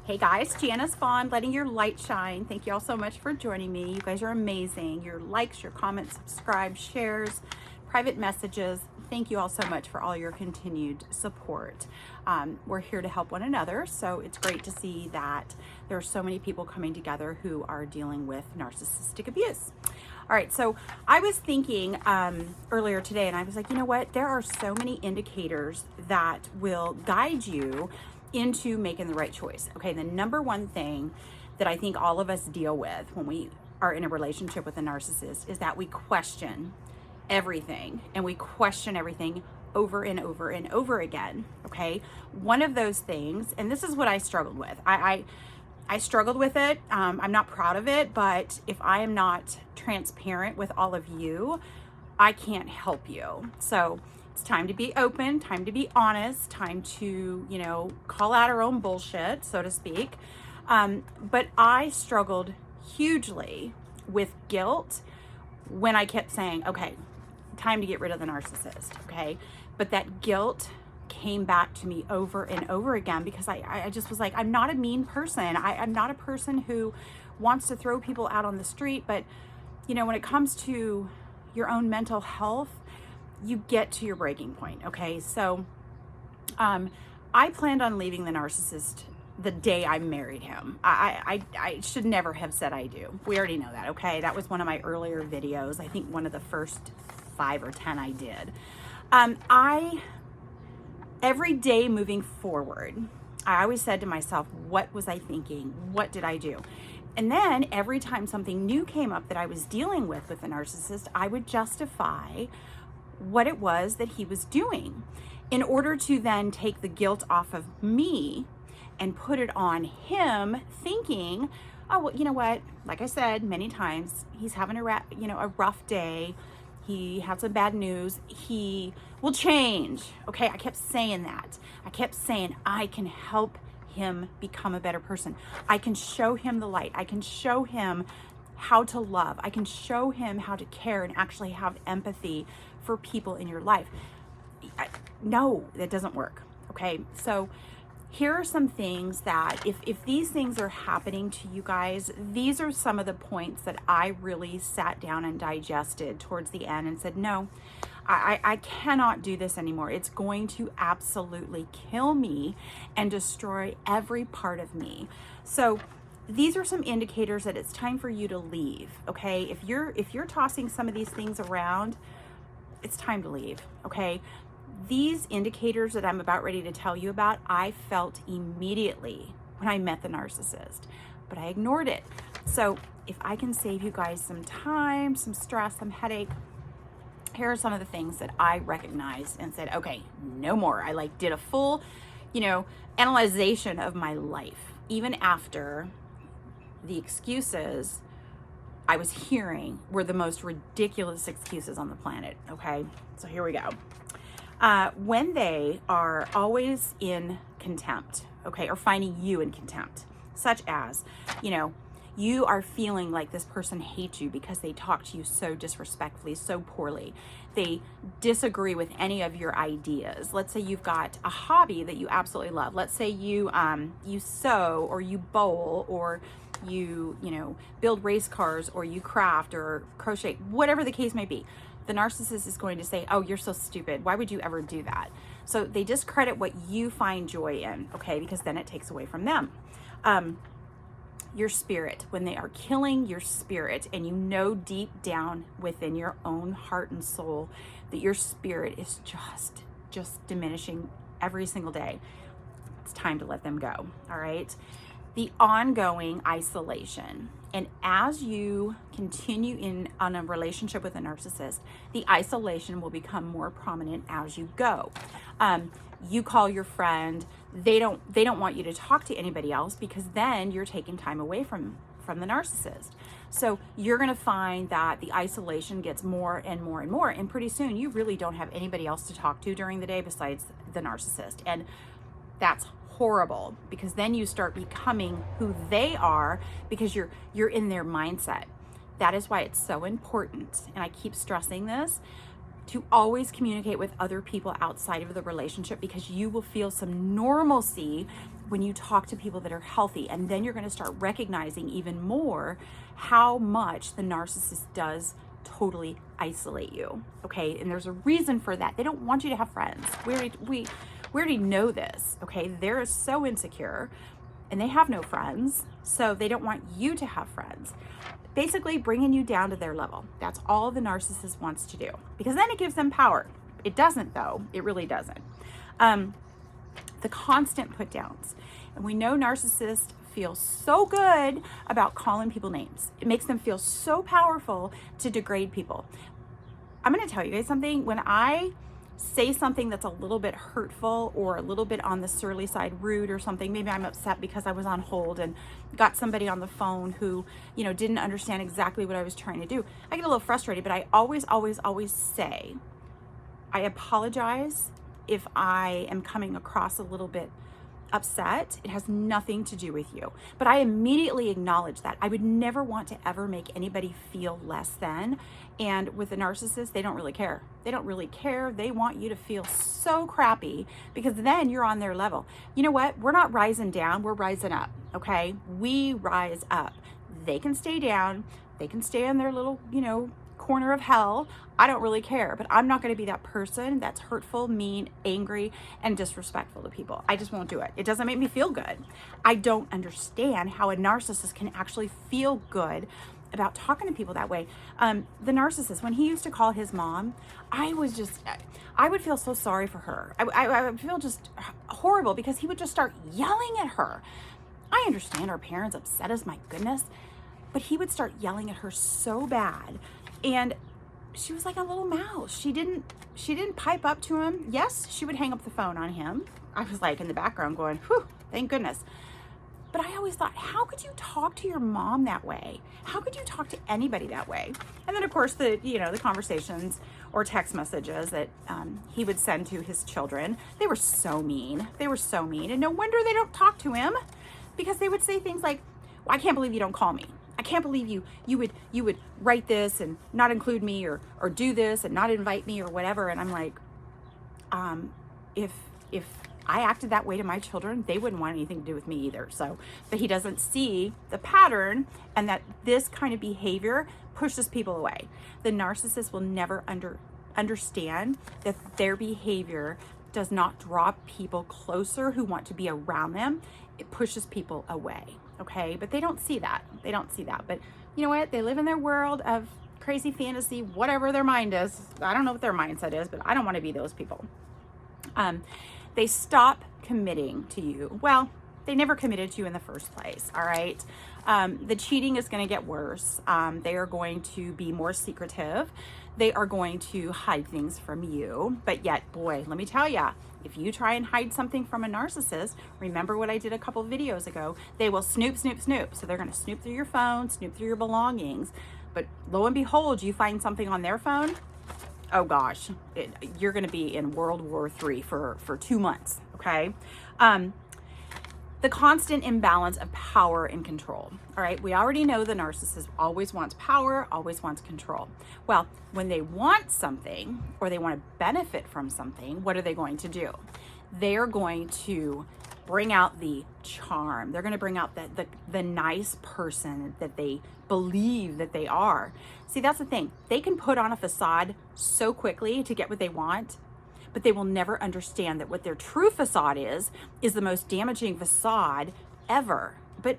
Hey guys, Janice Vaughn, letting your light shine. Thank you all so much for joining me. You guys are amazing. Your likes, your comments, subscribe, shares, private messages. Thank you all so much for all your continued support. We're here to help one another, so it's great to see that there are so many people coming together who are dealing with narcissistic abuse. All right, so I was thinking earlier today, and I was like, you know what? There are so many indicators that will guide you into making the right choice. Okay, the number one thing that I think all of us deal with when we are in a relationship with a narcissist is that we question everything, and we question everything over and over and over again. Okay, one of those things, and this is what I struggled with. I struggled with it. I'm not proud of it, but if I am not transparent with all of you, I can't help you. So it's time to be open, time to be honest, time to, call out our own bullshit, so to speak. But I struggled hugely with guilt when I kept saying, okay, time to get rid of the narcissist, okay? But that guilt came back to me over and over again because I just was like, I'm not a mean person. I'm not a person who wants to throw people out on the street. But, when it comes to your own mental health, you get to your breaking point, okay? So I planned on leaving the narcissist the day I married him. I should never have said I do. We already know that, okay? That was one of my earlier videos. I think one of the first 5 or 10 I did. Every day moving forward, I always said to myself, what was I thinking? What did I do? And then every time something new came up that I was dealing with the narcissist, I would justify what it was that he was doing in order to then take the guilt off of me and put it on him, thinking, oh, well, you know what? Like I said many times, he's having a rough day. He had some bad news. He will change. Okay, I kept saying that. I kept saying I can help him become a better person. I can show him the light. I can show him how to love. I can show him how to care and actually have empathy for people in your life. No, that doesn't work. Okay, so here are some things that if these things are happening to you guys, these are some of the points that I really sat down and digested towards the end and said, no, I cannot do this anymore. It's going to absolutely kill me and destroy every part of me. So these are some indicators that it's time for you to leave. Okay, if you're tossing some of these things around, it's time to leave. Okay, these indicators that I'm about ready to tell you about, I felt immediately when I met the narcissist, but I ignored it. So if I can save you guys some time, some stress, some headache, here are some of the things that I recognized and said, okay, no more. I did a full, analyzation of my life, even after the excuses I was hearing were the most ridiculous excuses on the planet. Okay, so here we go. When they are always in contempt, okay, or finding you in contempt, such as, you are feeling like this person hates you because they talk to you so disrespectfully, so poorly. They disagree with any of your ideas. Let's say you've got a hobby that you absolutely love. Let's say you sew, or you bowl, or you build race cars, or you craft or crochet, whatever the case may be. The narcissist is going to say, oh, you're so stupid. Why would you ever do that? So they discredit what you find joy in, okay? Because then it takes away from them. Your spirit, when they are killing your spirit, and deep down within your own heart and soul that your spirit is just diminishing every single day, it's time to let them go, all right? The ongoing isolation. And as you continue on a relationship with a narcissist, the isolation will become more prominent as you go. You call your friend, they don't want you to talk to anybody else, because then you're taking time away from the narcissist. So you're going to find that the isolation gets more and more and more, and pretty soon you really don't have anybody else to talk to during the day besides the narcissist. And that's horrible, because then you start becoming who they are, because you're in their mindset. That is why it's so important, and I keep stressing this, to always communicate with other people outside of the relationship, because you will feel some normalcy when you talk to people that are healthy. And then you're going to start recognizing even more how much the narcissist does totally isolate you. Okay. And there's a reason for that. They don't want you to have friends. We already know this. Okay. They're so insecure and they have no friends. So they don't want you to have friends. Basically bringing you down to their level. That's all the narcissist wants to do, because then it gives them power. It doesn't though. It really doesn't. The constant put downs. And we know narcissists feel so good about calling people names. It makes them feel so powerful to degrade people. I'm going to tell you guys something. When I say something that's a little bit hurtful or a little bit on the surly side, rude or something, maybe I'm upset because I was on hold and got somebody on the phone who, didn't understand exactly what I was trying to do. I get a little frustrated, but I always say, I apologize if I am coming across a little bit upset. It has nothing to do with you. But I immediately acknowledge that. I would never want to ever make anybody feel less than. And with a narcissist, they don't really care. They don't really care. They want you to feel so crappy, because then you're on their level. You know what? We're not rising down. We're rising up. Okay? We rise up. They can stay down. They can stay in their little, corner of hell. I don't really care, but I'm not going to be that person that's hurtful, mean, angry, and disrespectful to people. I just won't do it. It doesn't make me feel good. I don't understand how a narcissist can actually feel good about talking to people that way. The narcissist, when he used to call his mom, I would feel so sorry for her. I would feel just horrible, because he would just start yelling at her. I understand our parents upset us, my goodness, but he would start yelling at her so bad. And she was like a little mouse. She didn't pipe up to him. Yes, she would hang up the phone on him. I was like in the background going, whew, thank goodness. But I always thought, how could you talk to your mom that way? How could you talk to anybody that way? And then of course the conversations or text messages that he would send to his children, they were so mean. They were so mean. And no wonder they don't talk to him, because they would say things like, well, I can't believe you don't call me. I can't believe you would write this and not include me, or do this and not invite me, or whatever. And I'm like, if I acted that way to my children, they wouldn't want anything to do with me either. So, but he doesn't see the pattern, and that this kind of behavior pushes people away. The narcissist will never understand that their behavior does not draw people closer who want to be around them. It pushes people away. Okay, but they don't see that. They don't see that. But you know what? They live in their world of crazy fantasy, whatever their mind is. I don't know what their mindset is, but I don't want to be those people. They stop committing to you. Well, they never committed to you in the first place. All right. The cheating is going to get worse. They are going to be more secretive. They are going to hide things from you. But yet, boy, let me tell you, if you try and hide something from a narcissist, remember what I did a couple of videos ago, they will snoop. So they're going to snoop through your phone, snoop through your belongings. But lo and behold, you find something on their phone. Oh gosh, you're going to be in World War III for 2 months. Okay. The constant imbalance of power and control. All right. We already know the narcissist always wants power, always wants control. Well, when they want something or they want to benefit from something, what are they going to do? They're going to bring out the charm. They're going to bring out the nice person that they believe that they are. See, that's the thing. They can put on a facade so quickly to get what they want, but they will never understand that what their true facade is the most damaging facade ever. But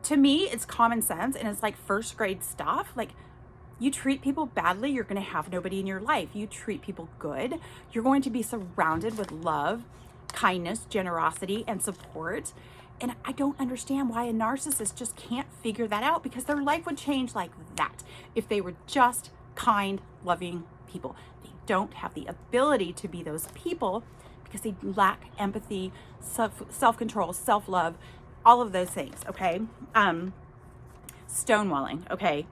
to me, it's common sense, and it's like first grade stuff. Like, you treat people badly, you're going to have nobody in your life. You treat people good, you're going to be surrounded with love, kindness, generosity, and support. And I don't understand why a narcissist just can't figure that out, because their life would change like that if they were just kind, loving people. They don't have the ability to be those people because they lack empathy, self-control, self-love, all of those things. Okay. Stonewalling. Okay.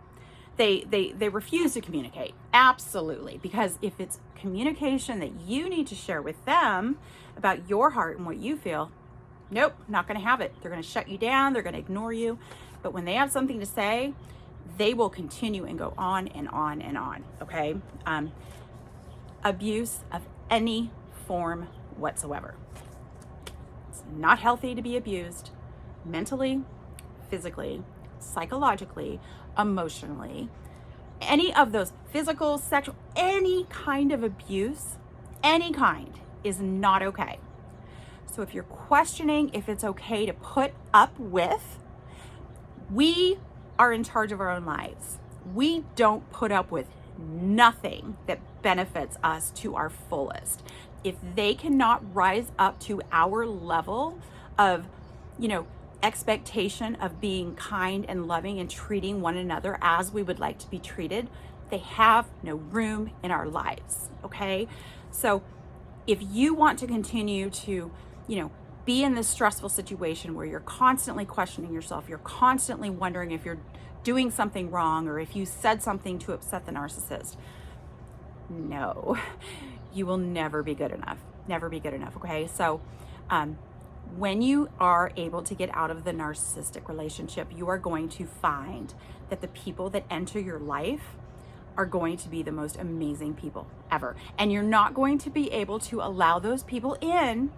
They refuse to communicate. Absolutely. Because if it's communication that you need to share with them about your heart and what you feel, nope, not going to have it. They're going to shut you down. They're going to ignore you. But when they have something to say, they will continue and go on and on and on. Okay. Abuse of any form whatsoever. It's not healthy to be abused mentally, physically, psychologically, emotionally. Any of those, physical, sexual, any kind of abuse, any kind, is not okay. So if you're questioning if it's okay to put up with, we are in charge of our own lives. We don't put up with nothing that benefits us to our fullest. If they cannot rise up to our level of, expectation of being kind and loving and treating one another as we would like to be treated, they have no room in our lives, okay? So if you want to continue to, be in this stressful situation where you're constantly questioning yourself, you're constantly wondering if you're doing something wrong or if you said something to upset the narcissist, no, you will never be good enough. Never be good enough, okay? So, when you are able to get out of the narcissistic relationship, you are going to find that the people that enter your life are going to be the most amazing people ever. And you're not going to be able to allow those people in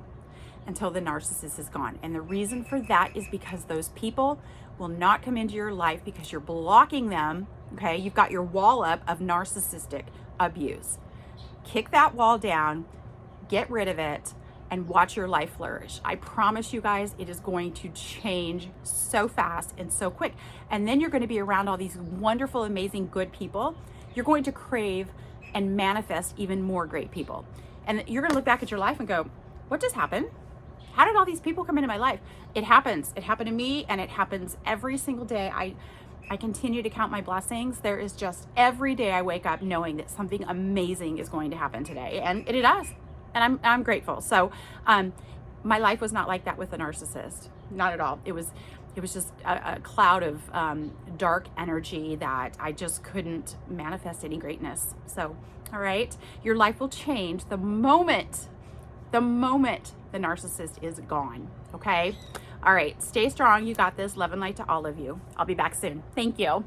until the narcissist is gone. And the reason for that is because those people will not come into your life because you're blocking them, okay? You've got your wall up of narcissistic abuse. Kick that wall down, get rid of it, and watch your life flourish. I promise you guys, it is going to change so fast and so quick. And then you're going to be around all these wonderful, amazing, good people. You're going to crave and manifest even more great people. And you're going to look back at your life and go, what just happened? How did all these people come into my life? It happens. It happened to me, and it happens every single day. I continue to count my blessings. There is just every day I wake up knowing that something amazing is going to happen today. And it does. And I'm grateful. So my life was not like that with a narcissist. Not at all. It was just a cloud of dark energy that I just couldn't manifest any greatness. So, all right, your life will change the moment the narcissist is gone. Okay. All right. Stay strong. You got this. Love and light to all of you. I'll be back soon. Thank you.